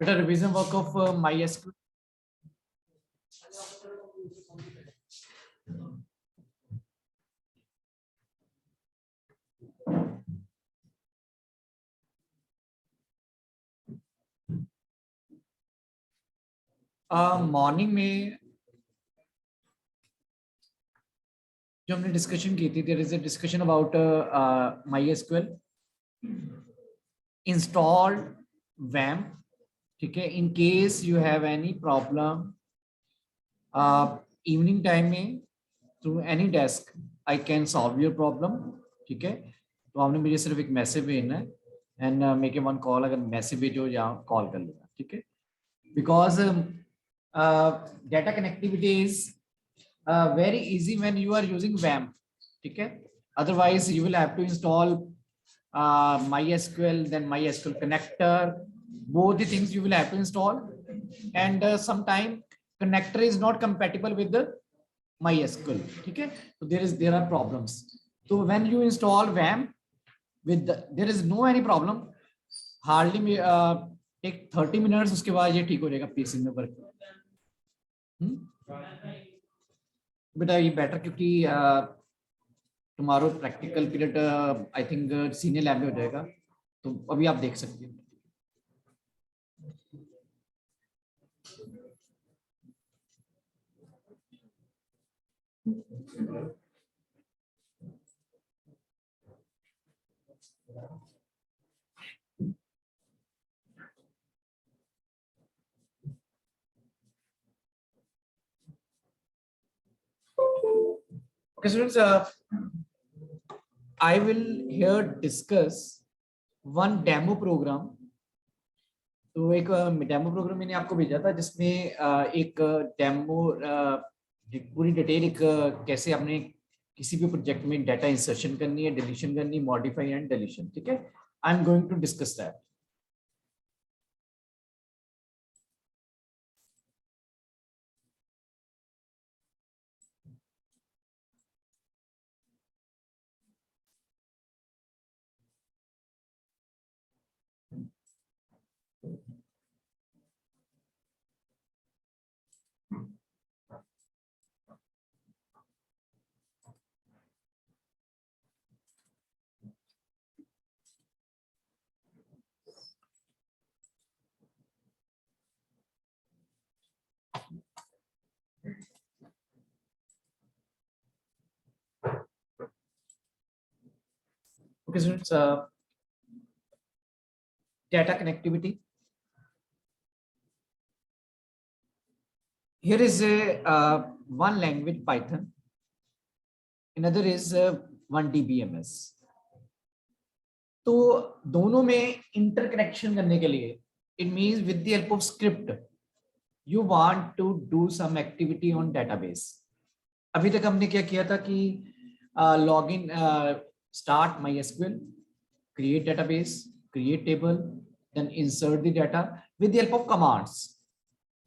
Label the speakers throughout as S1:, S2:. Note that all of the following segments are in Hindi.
S1: बेटा revision work of MySQL. Morning में जो हमने डिस्कशन की थी, there is a discussion about MySQL, install वैम्प. ठीक है, in case you have any problem evening time में through AnyDesk I can solve your problem. ठीक है, तो आपने मुझे सिर्फ एक मैसेज भेजना है and make a one call. अगर मैसेज भेजो या कॉल कर लेना. ठीक है, because data connectivity is very easy when you are using WAMP. ठीक है, otherwise you will have to install MySQL, then MySQL connector. Both the things you will have to install, and sometime connector is not compatible with the MySQL. ठीक है, so there are problems. So when you install WAMP with there is no any problem. Hardly take 30 minutes. उसके बाद ये ठीक हो जाएगा पीसी में वर्क. बेटा ये बेटर, क्योंकि tomorrow practical period I think senior lab में हो जाएगा, तो अभी आप देख सकते हैं. Okay, students, I will here discuss one demo program. तो एक डेमो प्रोग्राम मैंने आपको भेजा था जिसमें एक डेमो पूरी डिटेल, एक कैसे आपने किसी भी प्रोजेक्ट में डाटा इंसर्शन करनी है, डिलीशन करनी, मॉडिफाई एंड डिलीशन. ठीक है, I am going to discuss that. Okay, students, data connectivity. Here is a one language Python, another is one DBMS. तो दोनों में इंटरकनेक्शन करने के लिए, it means with the help of script you want to do some activity on database. अभी तक हमने क्या किया था कि login, start MySQL, create database, create table, then insert the data with the help of commands.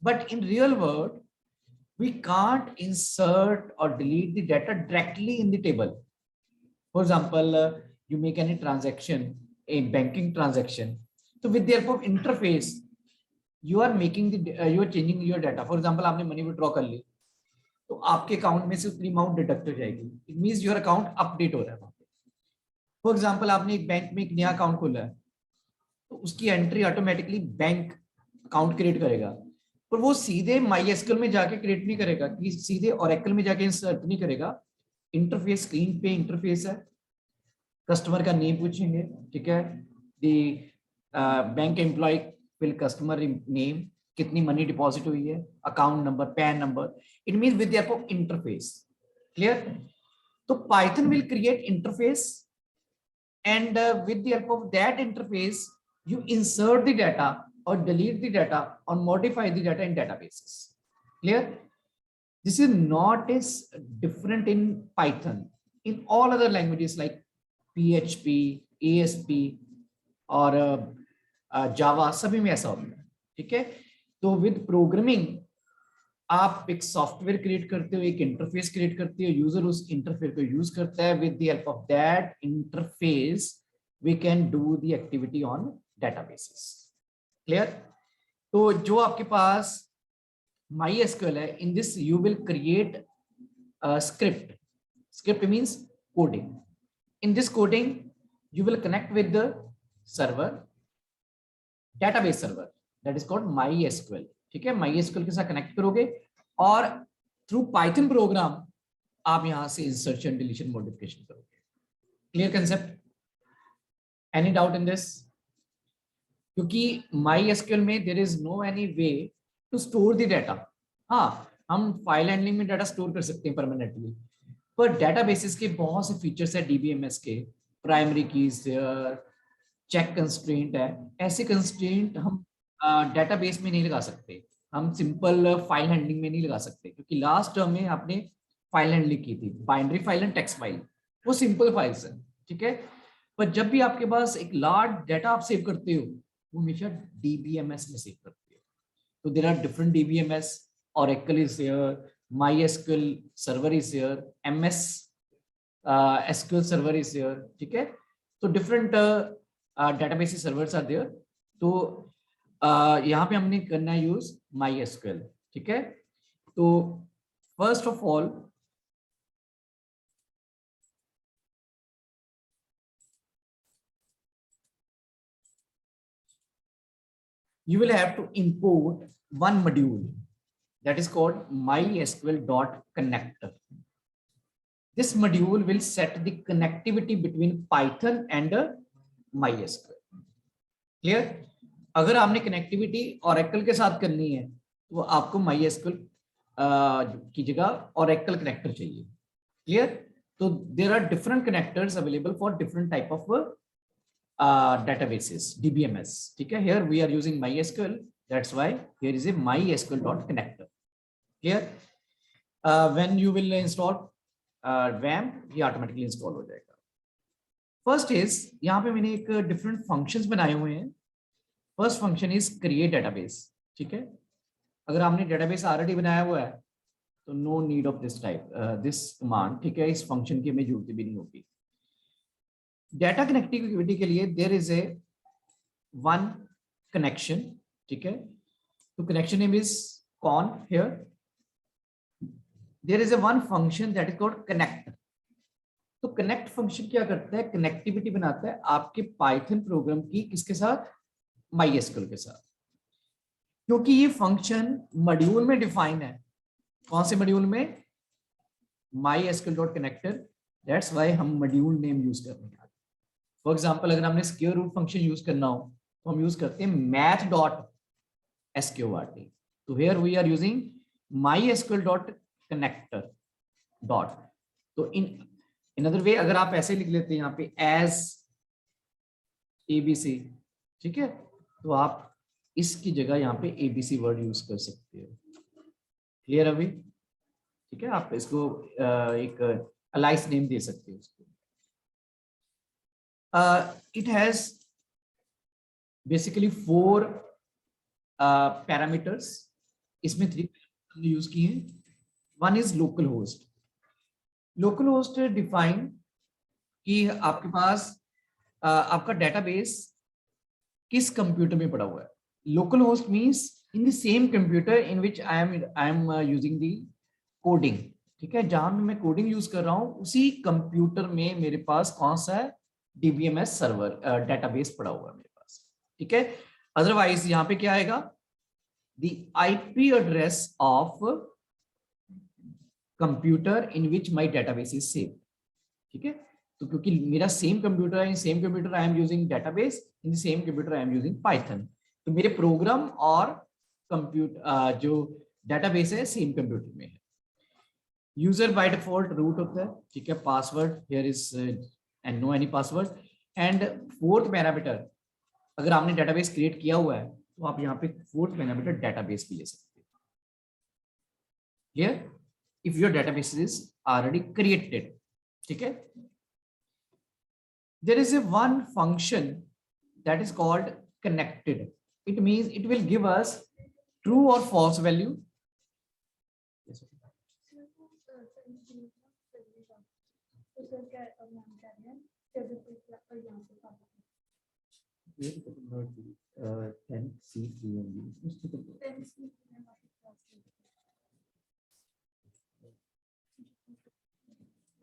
S1: But in real world we can't insert or delete the data directly in the table. For example, you make any transaction, a banking transaction, so with the help of interface you are making the you are changing your data. For example, आपने मनी विड्रॉ कर ली तो आपके अकाउंट में से उतनी अमाउंट डिडक्ट हो जाएगी. It means your account update हो रहा है वहां पे. फॉर एग्जांपल, आपने एक बैंक में एक नया अकाउंट खोला है तो उसकी entry automatically bank account create करेगा, पर वो सीधे MySQL में जाके क्रिएट नहीं करेगा, कि सीधे Oracle में जाके इंसर्ट नहीं करेगा. इंटरफेस, स्क्रीन पे इंटरफेस है, कस्टमर का नेम पूछेंगे. ठीक है, the bank employee will customer name, कितनी मनी डिपॉजिट हुई है, account number, PAN number. It means with the help of interface. Clear? तो Python will create interface and with the help of that interface you insert the data or delete the data or modify the data in databases. Clear? This is not as different in Python. In all other languages like PHP, ASP और Java, सभी में ऐसा होता है. ठीक है, तो with programming आप एक सॉफ्टवेयर क्रिएट करते हो, एक इंटरफेस क्रिएट करते हो, यूजर उस इंटरफेस को यूज करता है, with the help of that interface we can do the activity on databases. Clear? तो जो आपके पास MySQL है, in this you will create a script. Script means coding. In this coding you will connect with the server, database server, that is called MySQL. ठीक है, MySQL के साथ कनेक्ट करोगे और थ्रू पाइथन प्रोग्राम आप यहां से इंसर्शन, डिलीशन, मॉडिफिकेशन करोगे। Clear concept? Any doubt in this? क्योंकि MySQL में there is no any way to store the data. हाँ, हम फाइल हैंडलिंग में डाटा स्टोर कर सकते हैं परमानेंटली, पर डेटाबेसेस के बहुत से फीचर्स है डीबीएमएस के, प्राइमरी कीज, चेक कंस्ट्रेंट है, ऐसे कंस्ट्रेंट हम डेटाबेस में नहीं लगा सकते, हम सिंपल फाइल हैंडलिंग में नहीं लगा सकते, क्योंकि लास्ट टर्म में आपने फाइल हैंडलिंग की थी, binary file and text file, वो सिंपल फाइल्स है। ठीक है, पर जब भी आपके पास एक लार्ज डाटा आप सेव करते हो, वो हमेशा डीबीएमएस में सेव करते हो। तो there are different DBMS, Oracle is here, MySQL server is here, MS SQL server is here। ठीक है, तो different database servers are there. तो यहाँ पे हमने करना है यूज MySQL। ठीक है, तो first of all you will have to import one module that is called mysql.connector. This module will set the connectivity between Python and MySQL. Clear? अगर आपने कनेक्टिविटी Oracle के साथ करनी है तो आपको MySQL की जगह Oracle कनेक्टर चाहिए। क्लियर? तो there are different connectors available for different type of databases, DBMS. ठीक है, here we are using MySQL, that's why here is a mysql.connector. Clear? When you will install WAMP, ये ऑटोमेटिकली इंस्टॉल हो जाएगा। फर्स्ट इज, यहाँ पे मैंने एक डिफरेंट फंक्शंस बनाए हुए हैं। First function is create database. ठीक है, अगर आपने डेटाबेस ऑलरेडी बनाया हुआ है तो no need of this type this command. ठीक है, इस फंक्शन की हमें जरूरत भी नहीं होगी। डेटा कनेक्टिविटी के लिए there is a one connection. ठीक है, तो connection name is con. Here there is a one function that is called connect. तो कनेक्ट फंक्शन क्या करता है? कनेक्टिविटी बनाता है आपके पाइथन प्रोग्राम की, किसके साथ? MySQL के साथ। क्योंकि ये फंक्शन मॉड्यूल में डिफाइन है। कौन से मॉड्यूल में? mysql.connector। दैट्स व्हाई हम मॉड्यूल नेम यूज कर रहे हैं। फॉर एग्जांपल, अगर हमने स्क्वायर रूट फंक्शन यूज करना हो तो हम यूज करते हैं math.sqrt। तो here we are using mysql.connector dot. तो इन अदर वे अगर आप ऐसे लिख लेते हैं यहाँ पे एज ABC, ठीक है, तो आप इसकी जगह यहाँ पे ABC वर्ड यूज कर सकते हो। क्लियर अभी? ठीक है, आप इसको एक अलाइस नेम दे सकते हो उसको। It has basically 4 parameters. इसमें 3 हमने यूज किए हैं। One is local host. Local host define कि आपके पास आपका डेटाबेस किस कंप्यूटर में पड़ा हुआ है। Local host means in the same computer in which I am using the coding. ठीक है, जहां में मैं कोडिंग यूज कर रहा हूं उसी कंप्यूटर में मेरे पास कौन सा है? DBMS सर्वर डेटाबेस पड़ा हुआ है मेरे पास। ठीक है, अदरवाइज यहां पे क्या आएगा? The IP address of computer in which my database is save. ठीक है, तो क्योंकि मेरा सेम कंप्यूटर है, same computer I am using database, in same computer I am using Python, तो मेरे प्रोग्राम और कंप्यूटर जो डेटाबेस है सेम कंप्यूटर में है। यूजर बाय डिफॉल्ट रूट होता है। ठीक है, password here is and no any password. And fourth parameter, अगर आपने डेटाबेस क्रिएट किया हुआ है तो आप यहाँ पे फोर्थ पैरामीटर डेटाबेस भी ले सकते हैं। Clear? If your database is already created. ठीक है, there is a one function that is called connected. It means it will give us true or false value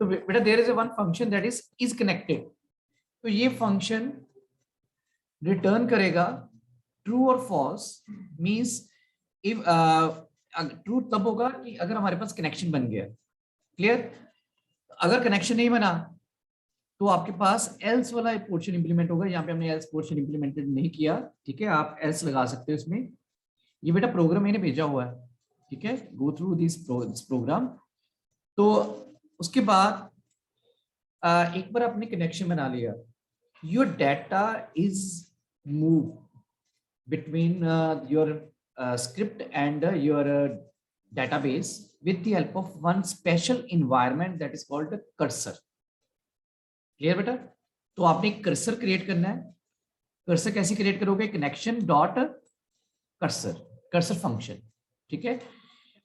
S1: तो बेटा there is one function that is connected, तो ये फंक्शन रिटर्न करेगा ट्रू और फॉल्स, मींस इफ ट्रू तब होगा कि अगर हमारे पास कनेक्शन बन गया, क्लियर। अगर कनेक्शन नहीं बना तो आपके पास एल्स वाला पोर्शन इंप्लीमेंट होगा। यहाँ पे हमने एल्स पोर्शन इंप्लीमेंटेड नहीं किया, ठीक है, आप एल्स लगा सकते हो इसमें। ये बेटा प्रोग्राम मैंने भेजा हुआ है, ठीक है, गो थ्रू दिस प्रोग्राम। तो उसके बाद एक बार आपने कनेक्शन बना लिया, your data is move between your script and your database with the help of one special environment that is called cursor. Clear बेटा? तो आपने कर्सर क्रिएट करना है। कर्सर कैसे क्रिएट करोगे? Connection dot cursor, cursor function, ठीक है।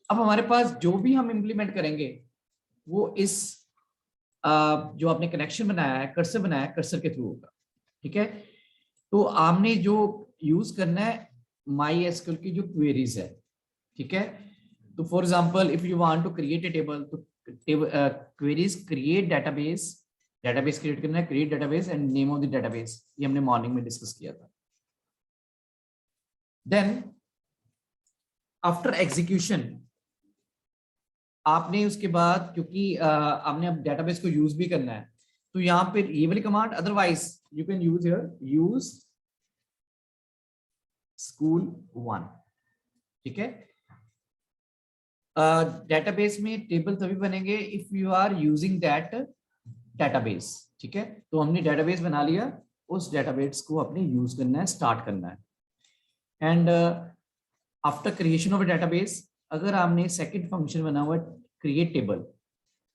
S1: अब हमारे पास जो भी हम इंप्लीमेंट करेंगे वो इस जो आपने कनेक्शन बनाया है, कर्सर बनाया है, कर्सर के थ्रू होगा, ठीक है। तो आपने जो यूज करना है MySQL की जो क्वेरीज है, ठीक है। तो for example if you want to create a table, तो queries create database, database create करना है, create database and name of the database, ये हमने मॉर्निंग में डिस्कस किया था। देन आफ्टर एग्जीक्यूशन आपने उसके बाद, क्योंकि आपने अब डेटाबेस को यूज भी करना है, तो यहाँ पे ये वाली command, otherwise you can use here use school1, ठीक है। डेटाबेस में टेबल तभी बनेंगे if you are using that database, ठीक है। तो हमने डेटाबेस बना लिया, उस डेटाबेस को अपने यूज करना है, स्टार्ट करना है। And after creation of database, अगर आपने सेकंड फंक्शन बना हुआ क्रिएट टेबल,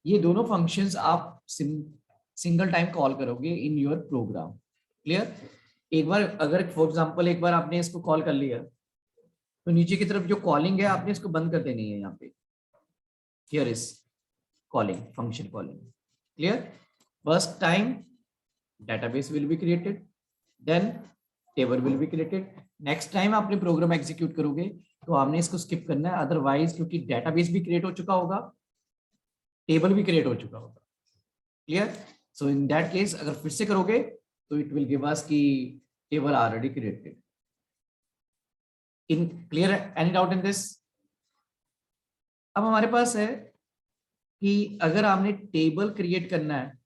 S1: ये दोनों फंक्शंस आप सिंगल टाइम कॉल करोगे इन योर प्रोग्राम, क्लियर। एक बार अगर फॉर एग्जांपल एक बार आपने इसको कॉल कर लिया, तो नीचे की तरफ जो कॉलिंग है आपने इसको बंद कर देनी है। यहाँ पे here is calling, function calling, clear. First time database will be created, then table will be created. Next time आपने प्रोग्राम एग्जीक्यूट करोगे तो आपने इसको स्किप करना है, अदरवाइज क्योंकि डेटाबेस भी क्रिएट हो चुका होगा, टेबल भी क्रिएट हो चुका होगा, clear. So in that case अगर फिर से करोगे तो इट विल गिव अस की table already created. In clear, any doubt in this? अब हमारे पास है कि अगर आपने टेबल क्रिएट करना है,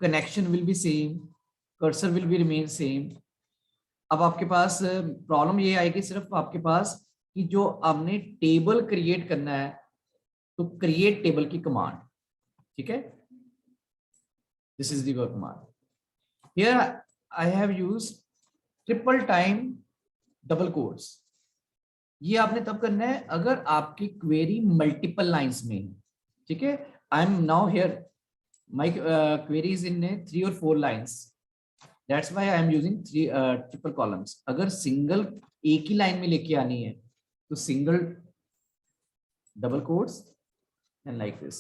S1: connection will be same, cursor will be remain same. अब आपके पास प्रॉब्लम ये आएगी सिर्फ आपके पास कि जो आपने टेबल क्रिएट करना है, तो क्रिएट टेबल की कमांड, ठीक है, this is the command. Here I have used triple time double quotes. ये आपने तब करना है अगर आपकी क्वेरी मल्टीपल लाइंस में है, ठीक है। I M now here my queries इन 3 और 4 lines, that's why I am using 3 triple columns. अगर सिंगल एक ही लाइन में लेके आनी है तो single double quotes and like this.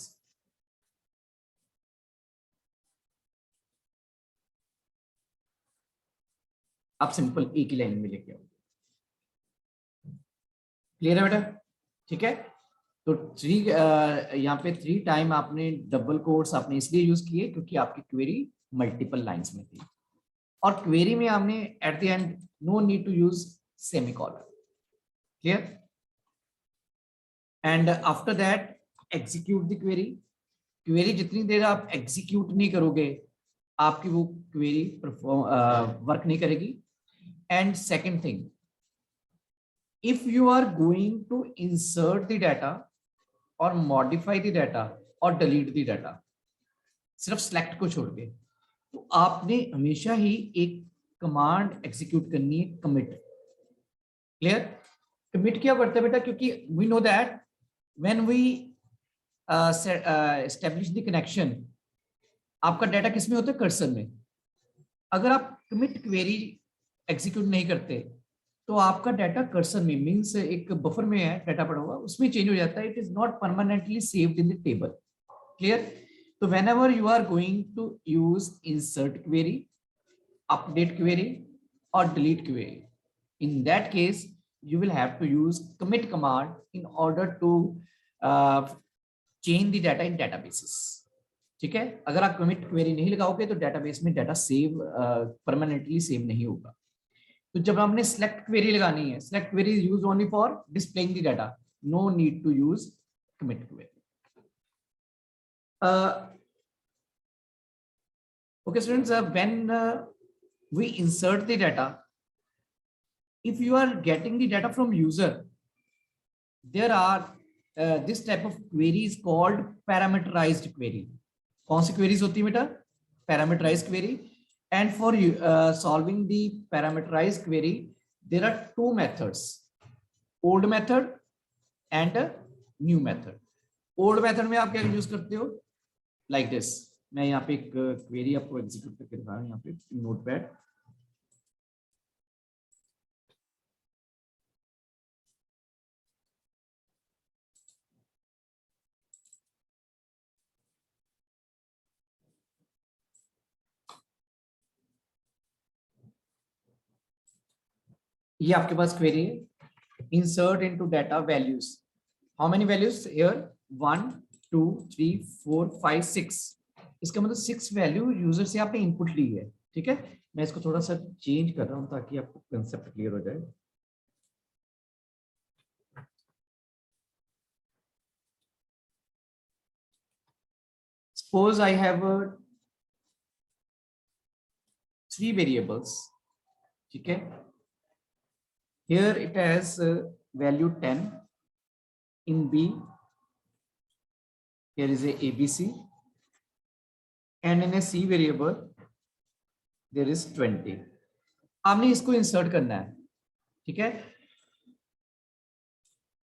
S1: आप सिंपल एक ही लाइन में लेके आओ, क्लियर है बेटा, ठीक है। तो 3 यहाँ पे 3 टाइम आपने डबल कोट्स आपने इसलिए यूज किए क्योंकि आपकी क्वेरी मल्टीपल लाइंस में थी, और क्वेरी में आपने at the end no need to use semicolon, clear. And after that execute the query. Query जितनी देर आप एग्जीक्यूट नहीं करोगे आपकी वो क्वेरी वर्क नहीं करेगी। And second thing, if you are going to insert the data or modify the data or delete the data, सिर्फ select को छोड़ के, तो आपने हमेशा ही एक कमांड एग्जीक्यूट करनी है, commit, क्लियर। commit क्या करता है बेटा, क्योंकि we know that when we establish the connection, आपका डाटा किस में होता है? कर्सर में। अगर आप commit क्वेरी एग्जीक्यूट नहीं करते तो आपका डाटा कर्सर में, मींस एक बफर में है डाटा पड़ा हुआ, उसमें चेंज हो जाता है, it is not permanently saved in the table, clear. तो whenever you are going to use insert query, update query or delete query, in that case you will have to use commit command in order to uh, change the data in databases. ठीक है, अगर आप commit query नहीं लगाओगे तो database में data save permanently save नहीं होगा. तो जब हमने select query लगानी है, select query is used only for displaying the data, no need to use commit query. Okay students, when we insert the data, if you are getting the data from user, there are this type of query is called parameterized query. कौन सी queries होती है बेटा? Parameterized query. And for solving the parameterized query, there are two methods: old method and new method. Old method में आप क्या यूज करते हो? Like this. मैं यहाँ पे एक query आपको execute करके दिखा रहा हूँ यहाँ पे notepad. ये आपके पास क्वेरी है, insert into data values. How many values here? 1 2 3 4 5 6. इसका मतलब 6 वैल्यू यूजर से आपने इनपुट ली है. ठीक है, मैं इसको थोड़ा सा चेंज कर रहा हूं ताकि आपको कंसेप्ट क्लियर हो जाए. Suppose I have 3 variables. ठीक है, here it has value 10. In B, here is a ABC, and in a C variable there is 20. आपने इसको इंसर्ट करना है. ठीक है,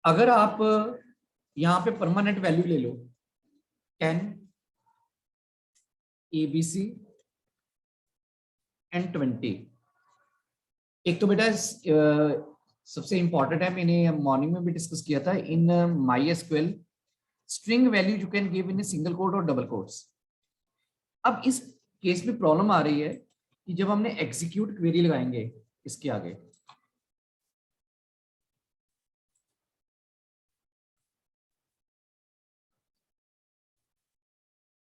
S1: अगर आप यहाँ पे परमानेंट वैल्यू ले लो 10 ABC एंड 20. एक तो बेटा सबसे इंपॉर्टेंट है, मैंने मॉर्निंग में भी डिस्कस किया था, इन MySQL string value you can give in single quote और डबल कोट्स. अब इस केस में प्रॉब्लम आ रही है कि जब हमने एग्जीक्यूट क्वेरी लगाएंगे इसके आगे,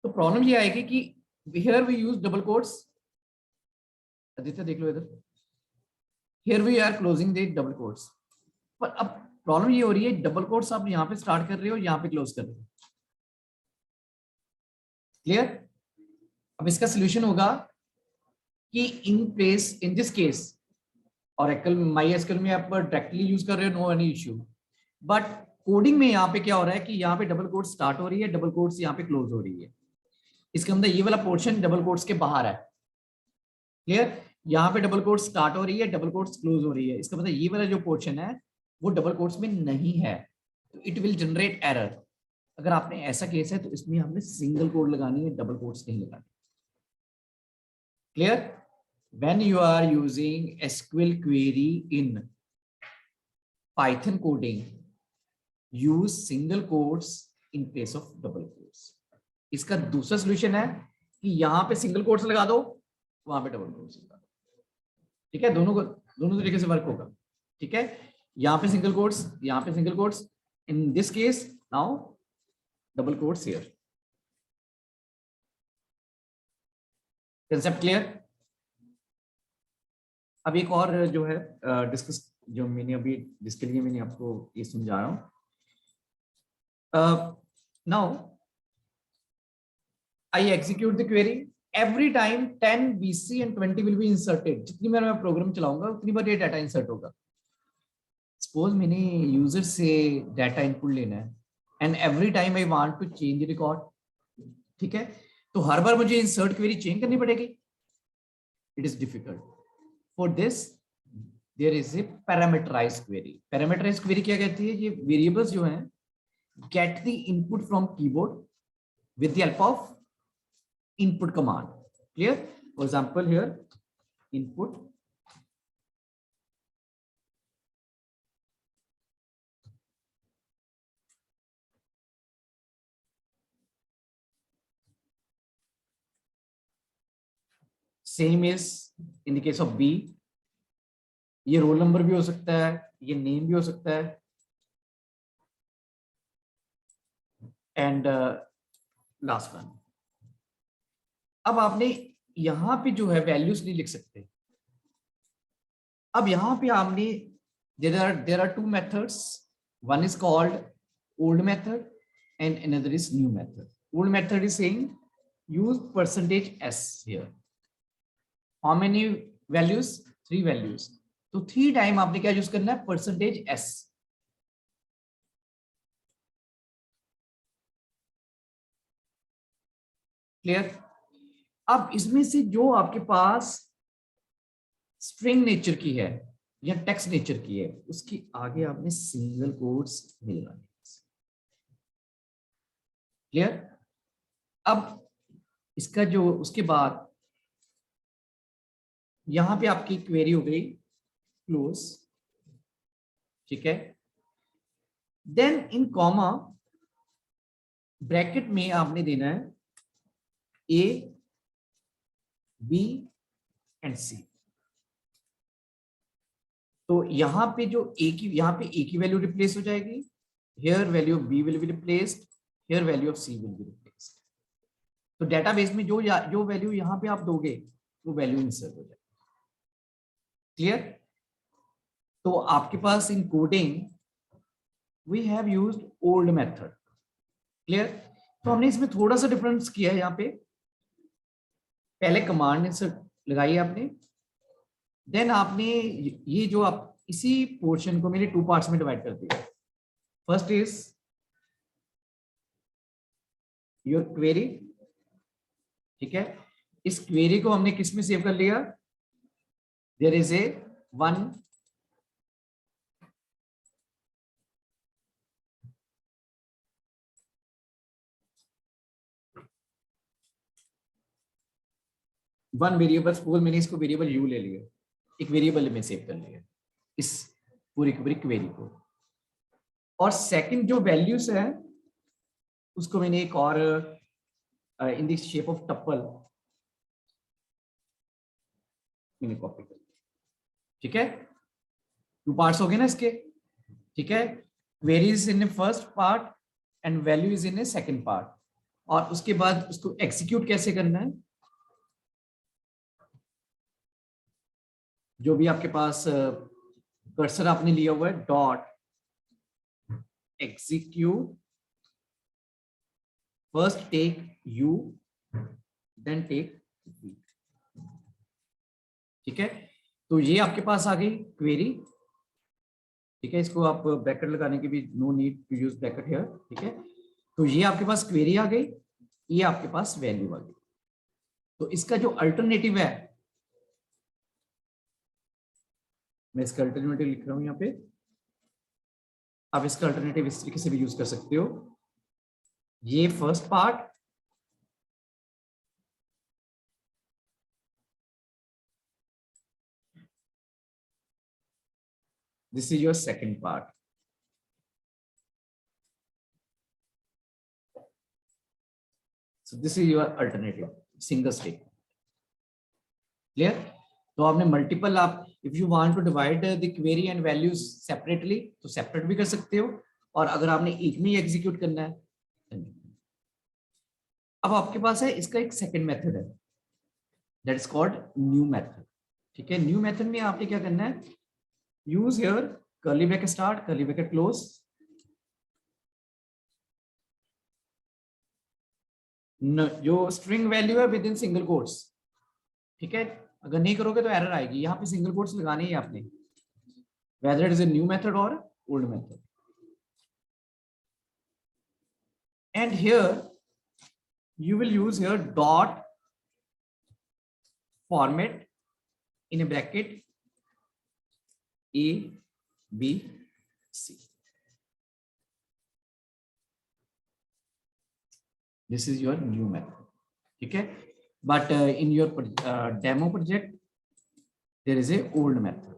S1: तो प्रॉब्लम ये आएगी कि here we use double quotes. Aditya देख लो इधर, here we are closing the double quotes. पर अब प्रॉब्लम ये हो रही है, डबल कोट्स आप यहाँ पे स्टार्ट कर रहे हो, यहाँ पे क्लोज कर रहे हो. क्लियर? अब इसका सोल्यूशन होगा कि in this case Oracle MySQL में आप डायरेक्टली यूज कर रहे हो, no any issue. But coding में यहाँ पे क्या हो रहा है कि यहाँ पे डबल कोट्स स्टार्ट हो रही है, डबल कोट्स यहाँ पे क्लोज हो रही है. इसके अंदर ये वाला पोर्शन डबल कोट्स के बाहर है. क्लियर? यहाँ पे डबल कोट्स स्टार्ट हो रही है, डबल कोट्स क्लोज हो रही है. इसका मतलब ये वाला जो पोर्शन है वो डबल कोट्स में नहीं है, तो इट विल जनरेट एरर. अगर आपने ऐसा केस है तो इसमें हमने सिंगल कोड लगानी है, डबल कोट्स नहीं लगानी. Clear? When you are using SQL query in Python coding, use single quotes in place of double quotes. इसका दूसरा सॉल्यूशन है कि यहाँ पे सिंगल कोट्स लगा दो, वहां पे डबल कोट्स लगा दो. ठीक है, दोनों तरीके से वर्क होगा. ठीक है, यहाँ पे सिंगल कोट्स, यहाँ पे single quotes. In this case now double quotes here. Concept clear? अब एक और जो है डिस्कस, जो मैंने अभी जिसके लिए मैंने आपको ये समझा रहा हूं. Now I execute the query. Every time 10 BC and 20 will be inserted. जितनी बार मैं प्रोग्राम चलाऊंगा उतनी बार ये डाटा इंसर्ट होगा. सपोज मैंने यूजर से डाटा इनपुट लेना है and every time I want to change the record. ठीक है, तो हर बार मुझे इंसर्ट क्वेरी चेंज करनी पड़ेगी. It is difficult. For this, there is a parameterized query. Parameterized query क्या कहती है? ये variables जो हैं get the input from keyboard with the help of input command. Clear? For example, here input same is in the case of B, ये रोल नंबर भी हो सकता है, ये नेम भी हो सकता है, एंड लास्ट वन। अब आपने यहां पे जो है वैल्यूज नहीं लिख सकते। अब यहां पे आपने there are two methods. One is called old method and another is new method. Old method is saying use percentage s here. How many values? 3 values. तो 3 टाइम आपने क्या यूज करना है? Percentage s. क्लियर? अब इसमें से जो आपके पास स्ट्रिंग नेचर की है या टेक्स्ट नेचर की है, उसकी आगे आपने सिंगल कोट्स मिलवाने। क्लियर? अब इसका जो उसके बाद यहां पे आपकी क्वेरी हो गई क्लोज, ठीक है। देन इन कॉमा ब्रैकेट में आपने देना है ए बी एंड सी। तो यहां पे जो ए की, यहां पे ए की वैल्यू रिप्लेस हो जाएगी, here value of B will be replaced, here value of C will be replaced. तो डेटाबेस में जो वैल्यू यहां पे आप दोगे वो वैल्यू इंसर्ट हो जाएगी। क्लियर? तो आपके पास in coding we have used old method. Clear? तो हमने इसमें थोड़ा सा डिफरेंस किया है। यहाँ पे पहले कमांड इंसर्ट लगाई आपने, देन आपने ये जो आप इसी पोर्शन को मेरे 2 पार्ट्स में डिवाइड कर दिया। फर्स्ट इज योर क्वेरी, ठीक है। इस क्वेरी को हमने किस में सेव कर लिया? There is a one variable, suppose मैंने इसको वेरिएबल यू ले लिया, एक वेरिएबल में सेव कर लिया इस पूरी की पूरी क्वेरी को। और सेकंड जो वैल्यूज है उसको मैंने एक और इन द शेप ऑफ टप्पल मैंने कॉपी कर दिया, ठीक है। 2 पार्ट्स हो गए ना इसके, ठीक है। Query is in first part and value is in A second part. और उसके बाद उसको एग्जीक्यूट कैसे करना है, जो भी आपके पास कर्सर आपने लिया हुआ है, dot execute, first take U then take V, ठीक है। तो ये आपके पास आ गई क्वेरी, ठीक है। इसको आप ब्रैकेट लगाने की भी no need to use bracket here, ठीक है। तो ये आपके पास क्वेरी आ गई, ये आपके पास वैल्यू आ गई। तो इसका जो अल्टरनेटिव है, मैं इसका अल्टरनेटिव लिख रहा हूं यहाँ पे, आप इसका अल्टरनेटिव इस तरीके से भी यूज कर सकते हो। ये first part, this is your second part. So this is your alternative single statement. Clear? तो आपने मल्टीपल, आप if you want to divide the query and values separately तो सेपरेट भी कर सकते हो, और अगर आपने एक में ही एग्जीक्यूट करना है। अब आपके पास है इसका एक सेकंड मेथड है, that is called new method, ठीक है। न्यू मेथड में आपने क्या करना है, use here curly bracket start, curly bracket close, जो स्ट्रिंग वैल्यू है विद इन सिंगल कोट्स, ठीक है। अगर नहीं करोगे तो एरर आएगी। यहाँ पे सिंगल कोट्स लगाने ही आपने, whether it is a new method or old method. And here you will use here dot format in a bracket A B C. This is your new method, okay. But in your demo project there is a old method.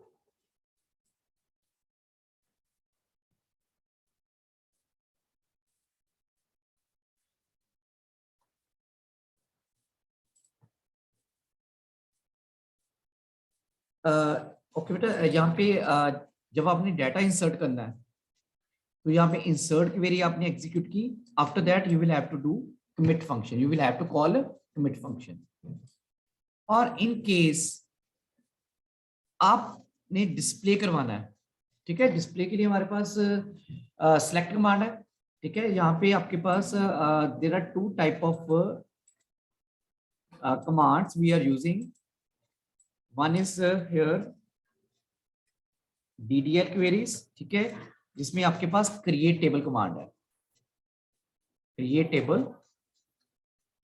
S1: Okay बेटा, यहाँ पे जब आपने डाटा इंसर्ट करना है तो यहाँ पे इंसर्ट क्वेरी आपने एग्जीक्यूट की, after that you will have to do commit function, you will have to call commit function. और इन केस आपने डिस्प्ले करवाना है, ठीक है, डिस्प्ले के लिए हमारे पास सेलेक्ट कमांड है, ठीक है। यहाँ पे आपके पास there are two type of commands we are using, one is here DDL queries, ठीक है, जिसमें आपके पास क्रिएट टेबल कमांड है, create table,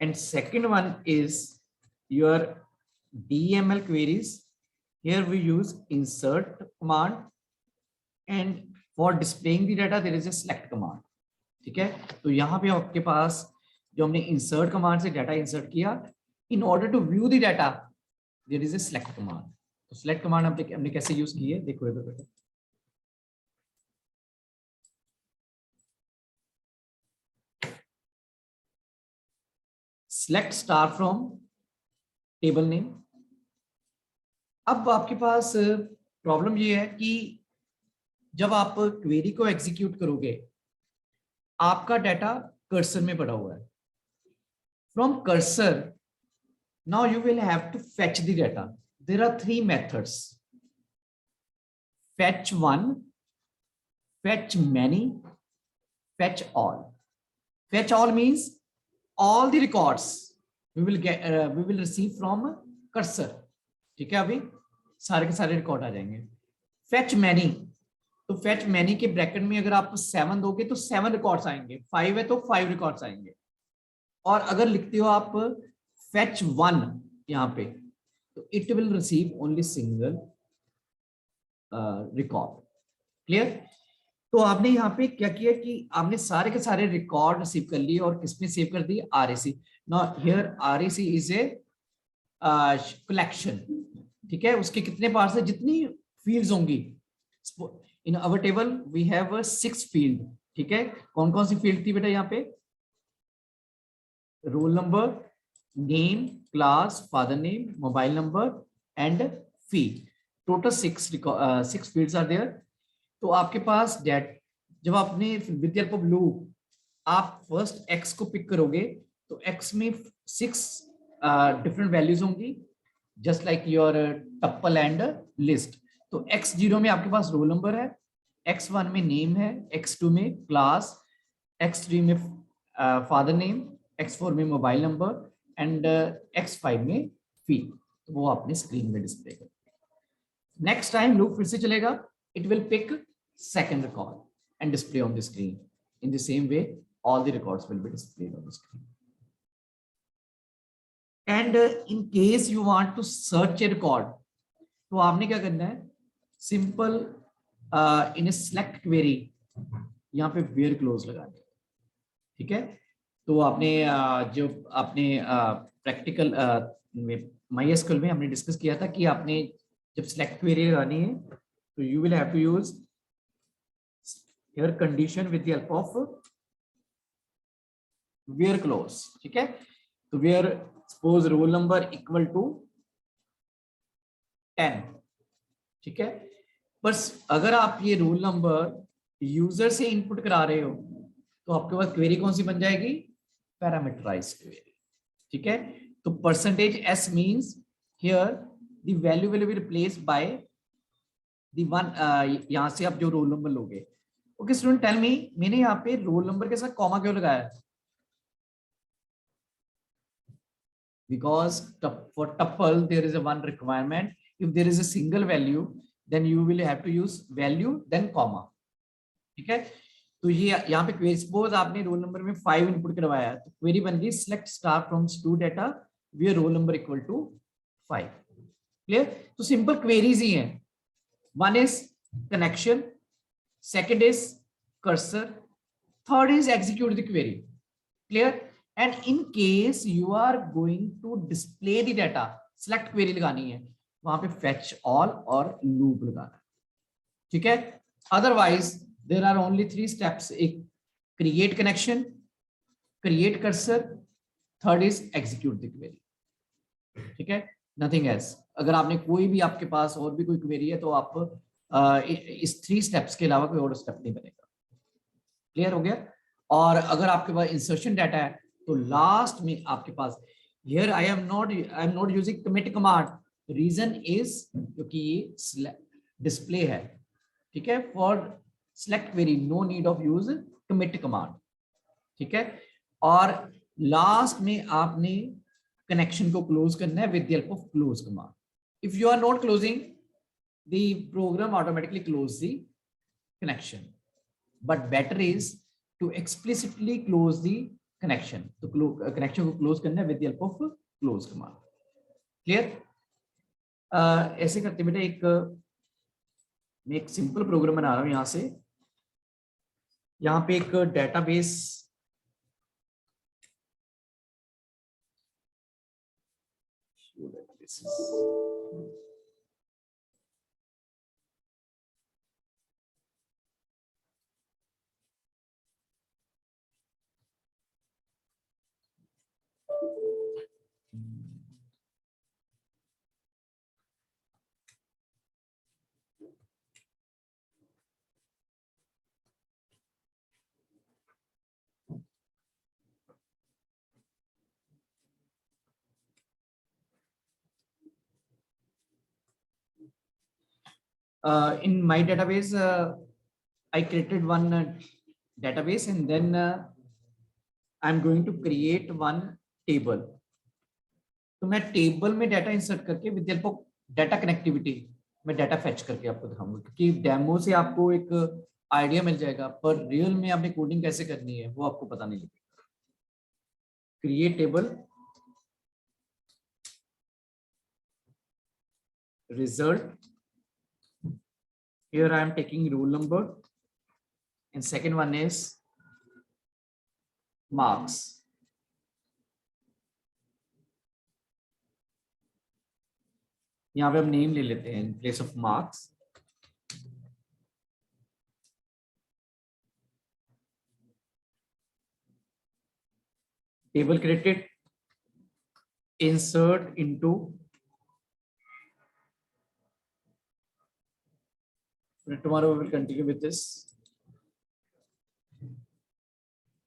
S1: and second one is your DML queries. Here we use insert command, and for displaying the data there is a select command, ठीक है। तो यहाँ पे आपके पास जो हमने insert command से डाटा इंसर्ट किया, in order to view the data there is a select command. तो select command हमने कैसे यूज की है देखो इधर बेटा। select star from table name। अब आपके पास प्रॉब्लम ये है कि जब आप क्वेरी को एग्जीक्यूट करोगे आपका डाटा कर्सर में पड़ा हुआ है, from cursor now you will have to fetch the data. There are three methods, fetch one, fetch many, fetch all. Fetch all means all the records we will receive from cursor, ठीक है, अभी सारे के सारे रिकॉर्ड आ जाएंगे। fetch many, तो fetch many के ब्रैकेट में अगर आप 7 दोगे तो 7 रिकॉर्ड्स आएंगे, 5 है तो 5 रिकॉर्ड्स आएंगे, और अगर लिखते हो आप fetch 1 यहाँ पे तो it will receive only single record। Clear? तो आपने यहाँ पे क्या किया कि आपने सारे के सारे रिकॉर्ड रिसीव कर लिए और किसमें सेव कर दी, RAC। Now here RAC is a collection, ठीक है, उसके कितने पार्ट्स है, जितनी फील्ड्स होंगी in our table we have 6 field, ठीक है। कौन कौन सी फील्ड थी बेटा यहाँ पे, roll number, name, class, father name, mobile number and fee. Total 6 fields are there. तो आपके पास डेट, जब आपने with the help of loop आप फर्स्ट x को पिक करोगे तो x में 6 डिफरेंट वैल्यूज होंगी, just like your tuple and list. तो x0 में आपके पास रोल नंबर है, x1 में नेम है, x2 में क्लास, x3 में फादर नेम, x4 में मोबाइल नंबर एंड x5 में फी। तो वो आपने स्क्रीन में डिस्प्ले कर। नेक्स्ट टाइम लूप फिर से चलेगा, it will pick second record and display on the screen. In the same way, all the records will be displayed on the screen. And in case you want to search a record, तो आपने क्या करना है, simple in a select query यहाँ पे where clause लगानी है, ठीक है। तो आपने जो आपने प्रैक्टिकल MySQL में हमने डिस्कस किया था कि आपने जब select query लगानी है तो you will have to use here condition with the help of where clause, ठीक है। तो where suppose roll number equal to 10, ठीक है। बस अगर आप ये रोल नंबर यूजर से इनपुट करा रहे हो तो आपके पास क्वेरी कौन सी बन जाएगी, पैरामीटराइज्ड क्वेरी, ठीक है। तो %s means here the value will be replaced by the one, यहाँ से आप जो रोल नंबर लोगे। ओके स्टूडेंट, टेल मी, मैंने यहाँ पे रोल नंबर के साथ कॉमा क्यों लगाया, because for tuple there is a one requirement, if there is a single value then you will have to use value then comma, ठीक है। तो ये यहाँ पे क्वेरी, सपोज आपने रोल नंबर में 5 इनपुट करवाया तो क्वेरी बन गई select star from stu data where roll number equal to 5। Clear? तो सिंपल क्वेरीज ही हैं, one is connection, second is cursor, third is execute the query। clear? And in case you are going to display the data, select query लगानी है, वहां पे fetch all और loop लगाना है, ठीक है। otherwise there are only 3 steps, एक create connection, create cursor, third is execute the query, ठीक है। Nothing else. अगर आपने कोई भी, आपके पास और भी कोई क्वेरी है तो आप इस 3 स्टेप्स के अलावा कोई और स्टेप नहीं बनेगा। क्लियर हो गया? और अगर आपके पास इंसर्शन डाटा है तो लास्ट में आपके पास, here I am not using commit command, reason is क्योंकि ये डिस्प्ले है, ठीक है। For select query no need of use commit command, ठीक है। और लास्ट में आपने कनेक्शन को क्लोज करना है with the help of close command. If you are not closing, the program automatically close the connection, but better is to explicitly close the connection. तो connection को close करना है with the help of close command. Clear? ऐसे करते बेटा मैं एक सिंपल प्रोग्राम बना रहा हूं। यहां से यहाँ पे एक database in my database, I created one database and then I'm going to create one table. तो मैं टेबल में डाटा इंसर्ट करके with help of data connectivity मैं डाटा फेच करके आपको दिखाऊंगा, क्योंकि डेमो से आपको एक आइडिया मिल जाएगा, पर रियल में आपने कोडिंग कैसे करनी है वो आपको पता नहीं लगेगा। Create table, result, here I am taking roll number and second one is marks. यहाँ पे हम नेम ले लेते हैं in place of marks. Table created, insert into, tomorrow we will continue with this.